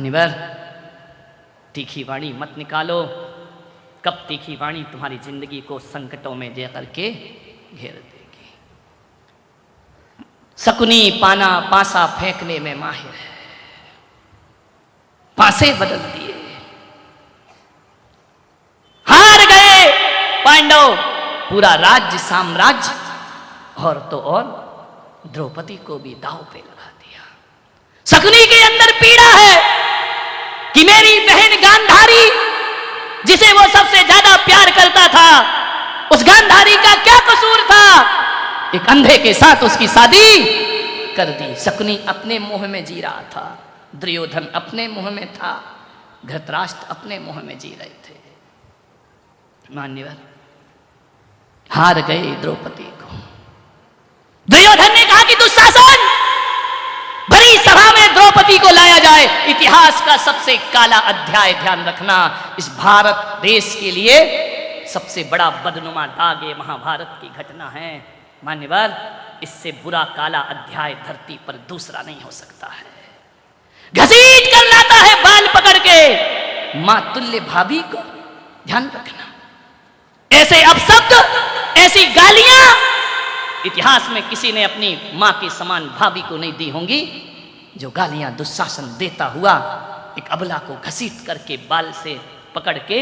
मान्यवर, तीखी वाणी मत निकालो। कब तीखी वाणी तुम्हारी जिंदगी को संकटों में जा करके घेर देगी। शकुनी पाना पासा फेंकने में माहिर है, पासे बदल दिए। हार गए पांडव पूरा राज्य साम्राज्य, और तो और द्रौपदी को भी दांव पे लगा दिया। शकुनी के अंदर पीड़ा है कि मेरी बहन गांधारी, जिसे वो सबसे ज्यादा प्यार करता था, उस गांधारी का क्या कसूर था? एक अंधे के साथ उसकी शादी कर दी। शकुनी अपने मुंह में जी रहा था, दुर्योधन अपने मुंह में था, धृतराष्ट्र अपने मुंह में जी रहे थे। मान्यवर, हार गए द्रौपदी को। दुर्योधन ने कहा कि दुशासन, भरी सभा में द्रौपदी को लाया जाए। इतिहास का सबसे काला अध्याय, ध्यान रखना, इस भारत देश के लिए सबसे बड़ा बदनुमा दाग ये महाभारत की घटना है। मान्यवर, इससे बुरा काला अध्याय धरती पर दूसरा नहीं हो सकता है। घसीट कर लाता है बाल पकड़ के मां तुल्य भाभी को। ध्यान रखना, ऐसे अपशब्द, ऐसी गालियां इतिहास में किसी ने अपनी मां के समान भाभी को नहीं दी होंगी। जो गालियां दुशासन देता हुआ एक अबला को घसीट करके बाल से पकड़ के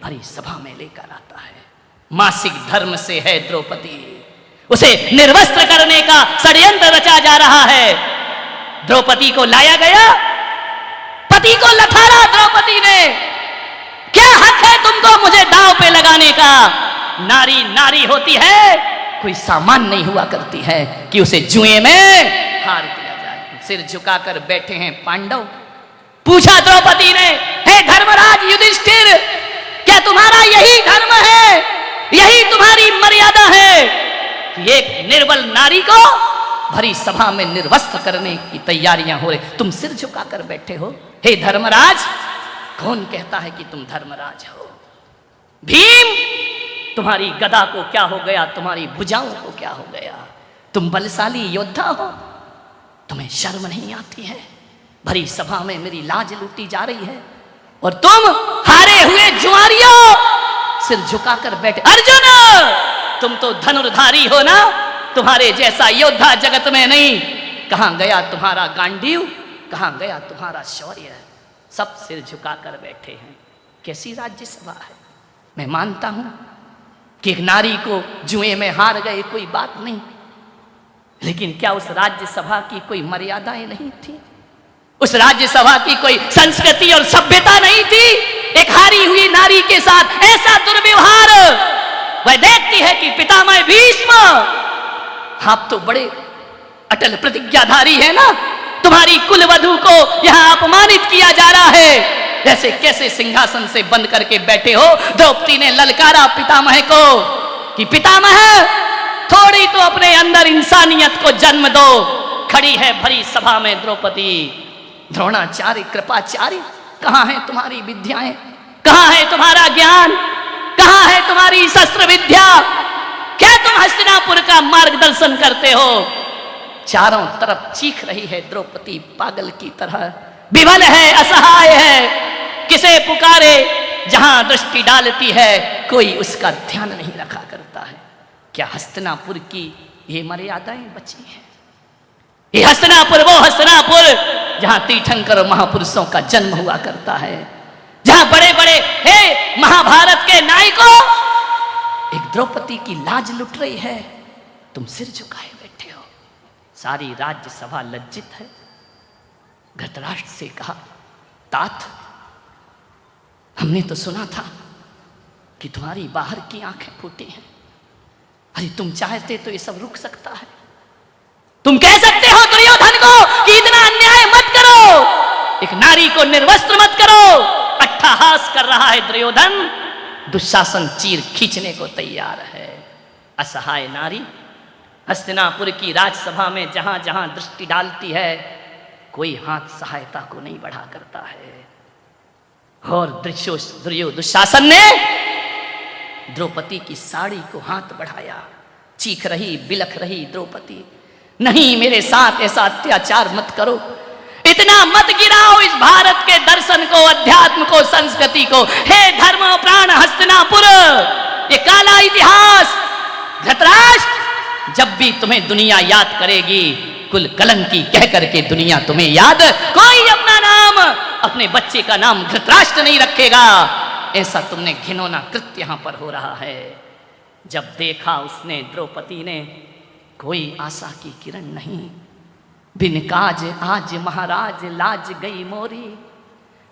भरी सभा में लेकर आता है। मासिक धर्म से है द्रौपदी, उसे निर्वस्त्र करने का षड्यंत्र रचा जा रहा है। द्रौपदी को लाया गया, पति को लथाड़ा द्रौपदी ने। क्या हक है तुमको मुझे दांव पे लगाने का? नारी नारी होती है, कोई सामान नहीं हुआ करती है कि उसे जुए में हार दिया जाए। सिर झुकाकर बैठे हैं पांडव। पूछा द्रौपदी ने, हे धर्मराज युधिष्ठिर, क्या तुम्हारा यही धर्म है, यही तुम्हारी मर्यादा है कि एक निर्बल नारी को भरी सभा में निर्वस्त्र करने की तैयारियां हो रही, तुम सिर झुकाकर बैठे हो? हे धर्मराज, कौन कहता है कि तुम धर्मराज हो? भीम, तुम्हारी गदा को क्या हो गया, तुम्हारी भुजाओं को क्या हो गया? तुम बलशाली योद्धा हो, तुम्हें शर्म नहीं आती है? भरी सभा में मेरी लाज लूटी जा रही है और तुम हारे हुए जुआरियों सिर झुकाकर बैठे। अर्जुन, तुम तो धनुर्धारी हो ना, तुम्हारे जैसा योद्धा जगत में नहीं। कहां गया तुम्हारा गांडीव, कहां गया तुम्हारा शौर्य? सब सिर झुकाकर बैठे हैं। कैसी राज्यसभा है? मैं मानता हूं कि एक नारी को जुए में हार गए कोई बात नहीं, लेकिन क्या उस राज्यसभा की कोई मर्यादाएं नहीं थी? उस राज्यसभा की कोई संस्कृति और सभ्यता नहीं थी? एक हारी हुई नारी के साथ ऐसा दुर्व्यवहार। वह देखती है कि पितामह भीष्म, आप तो बड़े अटल प्रतिज्ञाधारी है ना, तुम्हारी कुलवधू को यहां अपमानित किया जा रहा है। जैसे कैसे सिंहासन से बंद करके बैठे हो? द्रौपदी ने ललकारा पितामह को कि पितामह, थोड़ी तो अपने अंदर इंसानियत को जन्म दो। खड़ी है भरी सभा में द्रौपदी। द्रोणाचार्य, कृपाचार्य, कहां है तुम्हारी विद्याएं? कहां है तुम्हारा ज्ञान? कहां है तुम्हारी शस्त्र विद्या? क्या तुम हस्तिनापुर का मार्गदर्शन करते हो? चारों तरफ चीख रही है द्रौपदी पागल की तरह, विवल है, असहाय है। किसे पुकारे? जहां दृष्टि डालती है कोई उसका ध्यान नहीं रखा करता है। क्या हस्तिनापुर की ये मर्यादाएं बची हैं? ये हस्तिनापुर वो हस्तिनापुर जहां तीर्थंकर महापुरुषों का जन्म हुआ करता है, जहां बड़े बड़े हे महाभारत के नायकों, एक द्रौपदी की लाज लुट रही है, तुम सिर झुकाए बैठे हो। सारी राज्यसभा लज्जित है। धृतराष्ट्र से कहा, तात, हमने तो सुना था कि तुम्हारी बाहर की आंखें फूटी हैं। अरे तुम चाहते तो ये सब रुक सकता है। तुम कह सकते हो दुर्योधन को कि इतना अन्याय मत करो, एक नारी को निर्वस्त्र मत करो। अट्टहास कर रहा है दुर्योधन। दुशासन चीर खींचने को तैयार है। असहाय नारी हस्तिनापुर की राजसभा में जहां जहां दृष्टि डालती है, कोई हाथ सहायता को नहीं बढ़ा करता है। और दुशासन ने द्रौपदी की साड़ी को हाथ बढ़ाया। चीख रही, बिलख रही द्रौपदी, नहीं, मेरे साथ ऐसा अत्याचार मत करो, इतना मत गिराओ इस भारत द्रौपदी को, हे धर्म प्राण हस्तिनापुर, ये काला इतिहास, धृतराष्ट्र, जब भी तुम्हें दुनिया याद करेगी, कुल कलंकी कह करके दुनिया तुम्हें याद, कोई अपना नाम, अपने बच्चे का नाम धृतराष्ट्र नहीं रखेगा। ऐसा तुमने घिनौना कृत्य यहां पर हो रहा है। जब देखा उसने, द्रौपदी ने, कोई आशा की किरण नहीं, बिन काज आज महाराज लाज गई मोरी,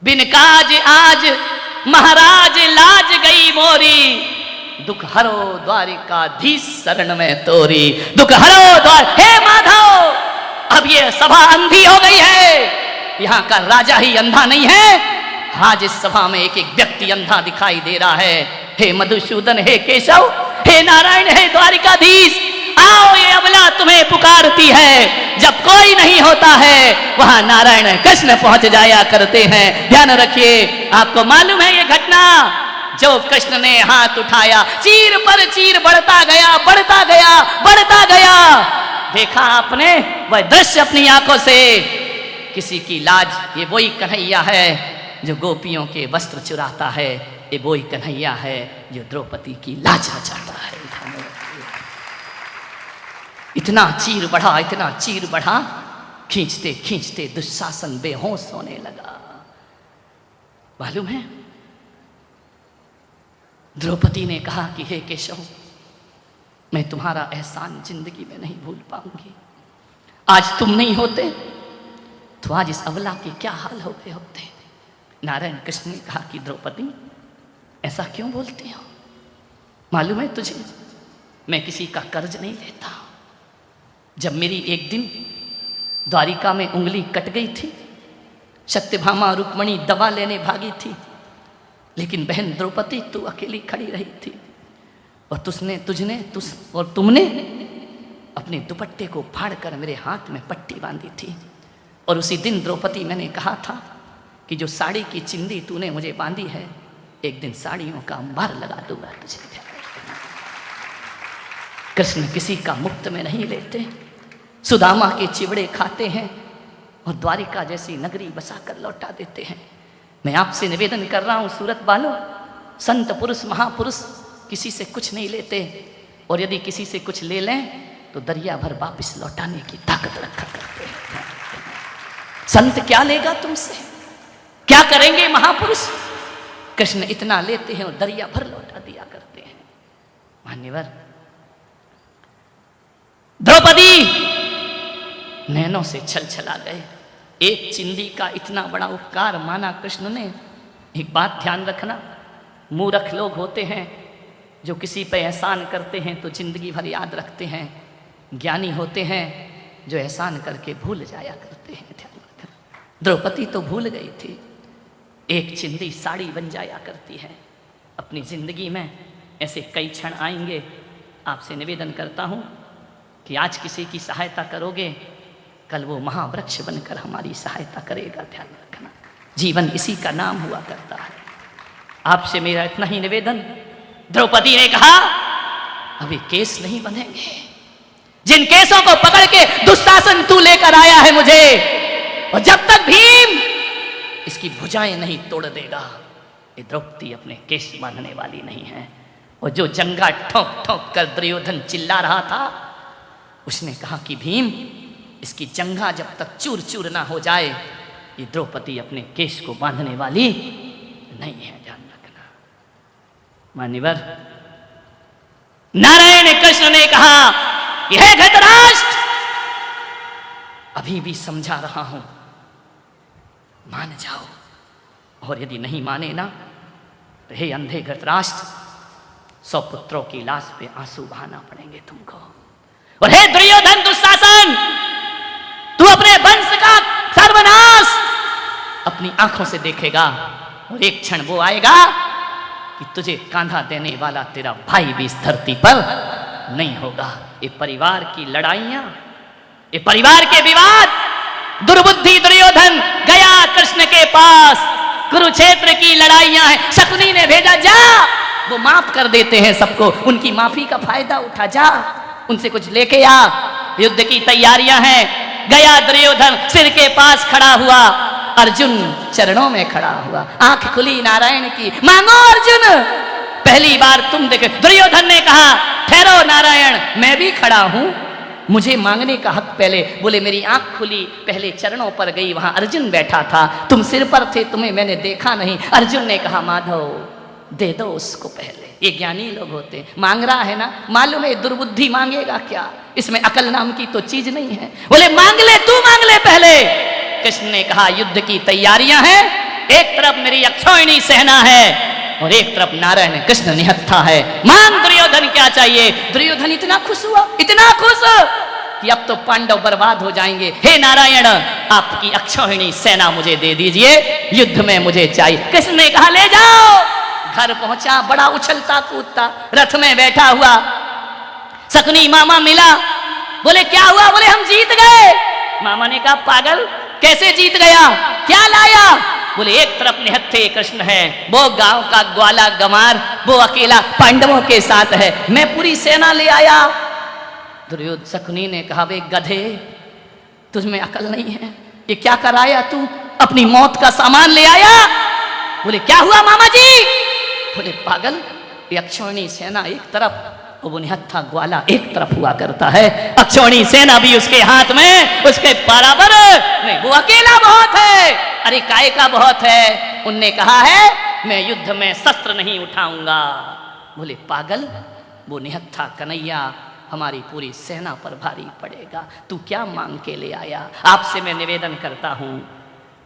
बिन काज आज महाराज लाज गई मोरी, दुख हरो द्वारिकाधीश शरण में तोरी, दुख हरो द्वार, हे माधव, अब ये सभा अंधी हो गई है, यहां का राजा ही अंधा नहीं है, आज इस सभा में एक एक व्यक्ति अंधा दिखाई दे रहा है। हे मधुसूदन, हे केशव, हे नारायण, हे द्वारिकाधीश, आओ, ये अबला तुम्हें पुकारती है। जब कोई नहीं होता है वहां नारायण कृष्ण पहुंच जाया करते हैं। ध्यान रखिए, आपको मालूम है ये घटना, जो कृष्ण ने हाथ उठाया, चीर पर चीर बढ़ता गया, बढ़ता गया, बढ़ता गया। देखा आपने वह दृश्य अपनी आंखों से, किसी की लाज, ये वही कन्हैया है जो गोपियों के वस्त्र चुराता है, ये वही कन्हैया है जो द्रौपदी की लाज बचाता है। इतना चीर बढ़ा, इतना चीर बढ़ा, खींचते खींचते दुशासन बेहोश होने लगा। मालूम है, द्रौपदी ने कहा कि हे केशव, मैं तुम्हारा एहसान जिंदगी में नहीं भूल पाऊंगी। आज तुम नहीं होते तो आज इस अबला के क्या हाल हो गए होते। नारायण कृष्ण ने कहा कि द्रौपदी, ऐसा क्यों बोलती हो? मालूम है तुझे, मैं किसी का कर्ज नहीं लेता। जब मेरी एक दिन द्वारिका में उंगली कट गई थी, सत्यभामा रुक्मणी दवा लेने भागी थी, लेकिन बहन द्रौपदी तू अकेली खड़ी रही थी, और तुमने अपने दुपट्टे को फाड़कर मेरे हाथ में पट्टी बांधी थी। और उसी दिन द्रौपदी, मैंने कहा था कि जो साड़ी की चिंदी तूने मुझे बांधी है, एक दिन साड़ियों का अंबार लगा दूंगा तुझे। कृष्ण किसी का मुफ्त में नहीं लेते, सुदामा के चिवड़े खाते हैं और द्वारिका जैसी नगरी बसाकर लौटा देते हैं। मैं आपसे निवेदन कर रहा हूं सूरत वालों, संत पुरुष महापुरुष किसी से कुछ नहीं लेते, और यदि किसी से कुछ ले लें तो दरिया भर वापिस लौटाने की ताकत रखा करते हैं। संत क्या लेगा तुमसे, क्या करेंगे महापुरुष? कृष्ण इतना लेते हैं और दरिया भर लौटा दिया करते हैं। मान्यवर, द्रौपदी नैनों से छल छला गए। एक चिंदी का इतना बड़ा उपकार माना कृष्ण ने। एक बात ध्यान रखना, मूर्ख लोग होते हैं जो किसी पे एहसान करते हैं तो जिंदगी भर याद रखते हैं, ज्ञानी होते हैं जो एहसान करके भूल जाया करते हैं। ध्यान रखना, द्रौपदी तो भूल गई थी। एक चिंदी साड़ी बन जाया करती है। अपनी जिंदगी में ऐसे कई क्षण आएंगे। आपसे निवेदन करता हूं कि आज किसी की सहायता करोगे, कल वो महावृक्ष बनकर हमारी सहायता करेगा। ध्यान रखना, जीवन इसी का नाम हुआ करता है। आपसे मेरा इतना ही निवेदन। द्रौपदी ने कहा, अभी केस नहीं बनेंगे, जिन केसों को पकड़ के दुशासन तू लेकर आया है मुझे, और जब तक भीम इसकी भुजाएं नहीं तोड़ देगा, ये द्रौपदी अपने केस बांधने वाली नहीं है। और जो जंगा ठोक ठोक कर दुर्योधन चिल्ला रहा था, उसने कहा कि भीम, इसकी जंगा जब तक चूर चूर ना हो जाए, ये द्रौपदी अपने केस को बांधने वाली नहीं है। ध्यान रखना। मान्यवर, नारायण कृष्ण ने कहा, यह धृतराष्ट्र, अभी भी समझा रहा हूं, मान जाओ, और यदि नहीं माने ना तो हे अंधे धृतराष्ट्र, 100 पुत्रों की लाश पे आंसू बहाना पड़ेंगे तुमको। और हे दुर्योधन दुशासन, तू अपने वंश का सर्वनाश अपनी आंखों से देखेगा, और एक क्षण वो आएगा कि तुझे कांधा देने वाला तेरा भाई भी इस धरती पर नहीं होगा। ये परिवार की लड़ाइयां, ये परिवार के विवाद, दुर्बुद्धि दुर्योधन गया कृष्ण के पास, कुरुक्षेत्र की लड़ाइयां हैं। शकुनी ने भेजा, जा, वो माफ कर देते हैं सबको, उनकी माफी का फायदा उठा, जा उनसे कुछ लेके आ, युद्ध की तैयारियां हैं। गया दुर्योधन, सिर के पास खड़ा हुआ, अर्जुन चरणों में खड़ा हुआ, आंख खुली नारायण की, मांगो अर्जुन, पहली बार तुम देखे। दुर्योधन ने कहा ठहरो नारायण, मैं भी खड़ा हूं, मुझे मांगने का हक पहले। बोले मेरी आंख खुली, पहले चरणों पर गई, वहां अर्जुन बैठा था, तुम सिर पर थे, तुम्हें मैंने देखा नहीं। अर्जुन ने कहा माधव दे दो उसको पहले, ये ज्ञानी लोग होते हैं। मांग रहा है ना, मालूम है दुर्बुद्धि मांगेगा क्या, इसमें अकल नाम की तो चीज नहीं है। बोले मांग ले, तू मांग ले पहले। कृष्ण ने कहा युद्ध की तैयारियां हैं, एक तरफ मेरी अक्षौहिणी सेना है और एक तरफ नारायण कृष्ण निहत्था है, मांग दुर्योधन क्या चाहिए। दुर्योधन इतना खुश हुआ, इतना खुश कि अब तो पांडव बर्बाद हो जाएंगे। हे नारायण आपकी अक्षौहिणी सेना मुझे दे दीजिए, युद्ध में मुझे चाहिए। कृष्ण ने कहा ले जाओ। घर पहुंचा, बड़ा उछलता कूदता, रथ में बैठा हुआ। शकुनी मामा मिला, बोले क्या हुआ, बोले हम जीत गए। मामा ने कहा पागल, कैसे जीत गया, क्या लाया। बोले एक तरफ निहत्थे कृष्ण है, वो गांव का ग्वाला गमार, वो अकेला पांडवों के साथ है, मैं पूरी सेना ले आया। दुर्योधन शकुनी ने कहा वे गधे, तुझमें अकल नहीं है, ये क्या कराया तू, अपनी मौत का सामान ले आया। बोले क्या हुआ मामा जी। बोले पागल, ये अक्षौहिणी सेना एक तरफ, वो निहत्था ग्वाला एक तरफ हुआ करता है, अक्षौहिणी सेना भी उसके हाथ में, उसके बराबर नहीं, वो अकेला बहुत है। अरे काय का बहुत है, उनने कहा है मैं युद्ध में शस्त्र नहीं उठाऊंगा। बोले पागल, वो निहत्था कन्हैया हमारी पूरी सेना पर भारी पड़ेगा, तू क्या मांग के ले आया। आपसे मैं निवेदन करता हूं,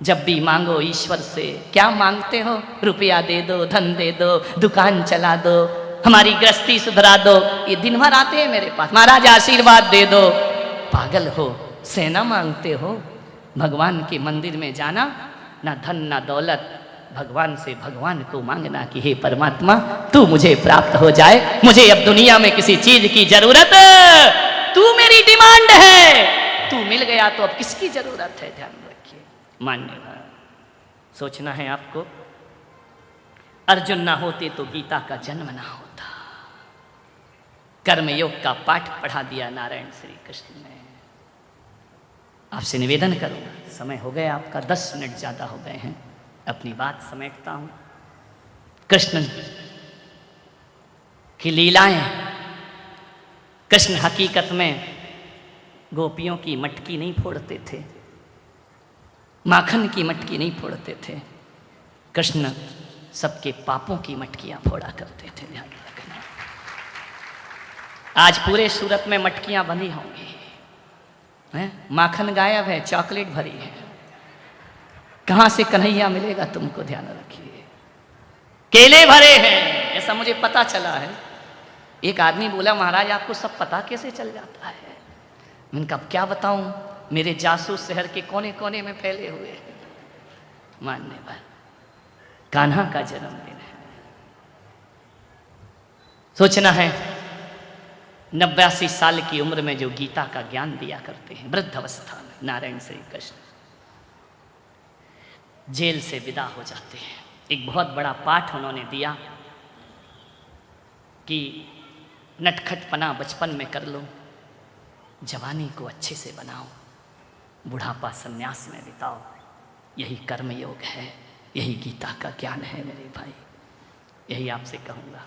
जब भी मांगो ईश्वर से, क्या मांगते हो, रुपया दे दो, धन दे दो, दुकान चला दो, हमारी गृहस्थी सुधरा दो, ये दिन भर आते हैं मेरे पास, महाराज आशीर्वाद दे दो। पागल हो, सेना मांगते हो। भगवान के मंदिर में जाना, ना धन ना दौलत, भगवान से भगवान को मांगना कि हे परमात्मा तू मुझे प्राप्त हो जाए, मुझे अब दुनिया में किसी चीज की जरूरत, तू मेरी डिमांड है, तू मिल गया तो अब किसकी जरूरत है। ध्यान रखिए, मान्यवर सोचना है आपको। अर्जुन ना होते तो गीता का जन्म ना होता। कर्मयोग का पाठ पढ़ा दिया नारायण श्री कृष्ण ने। आपसे निवेदन करूंगा, समय हो गया आपका, 10 मिनट ज्यादा हो गए हैं, अपनी बात समेटता हूं। कृष्ण की लीलाएं, कृष्ण हकीकत में गोपियों की मटकी नहीं फोड़ते थे, माखन की मटकी नहीं फोड़ते थे, कृष्ण सबके पापों की मटकियां फोड़ा करते थे। ध्यान रखना, आज पूरे सूरत में मटकियां बंधी होंगी, माखन गायब है, चॉकलेट भरी है, कहां से कन्हैया मिलेगा तुमको। ध्यान रखिए, केले भरे हैं, ऐसा मुझे पता चला है। एक आदमी बोला महाराज आपको सब पता कैसे चल जाता है। मैंने कहा क्या बताऊं, मेरे जासूस शहर के कोने कोने में फैले हुए हैं। मान्यवर, कान्हा का जन्मदिन है, सोचना है 89 साल की उम्र में जो गीता का ज्ञान दिया करते हैं, वृद्ध अवस्था में नारायण श्री कृष्ण जेल से विदा हो जाते हैं। एक बहुत बड़ा पाठ उन्होंने दिया कि नटखटपना बचपन में कर लो, जवानी को अच्छे से बनाओ, बुढ़ापा संन्यास में बिताओ, यही कर्म योग है, यही गीता का ज्ञान है मेरे भाई, यही आपसे कहूँगा।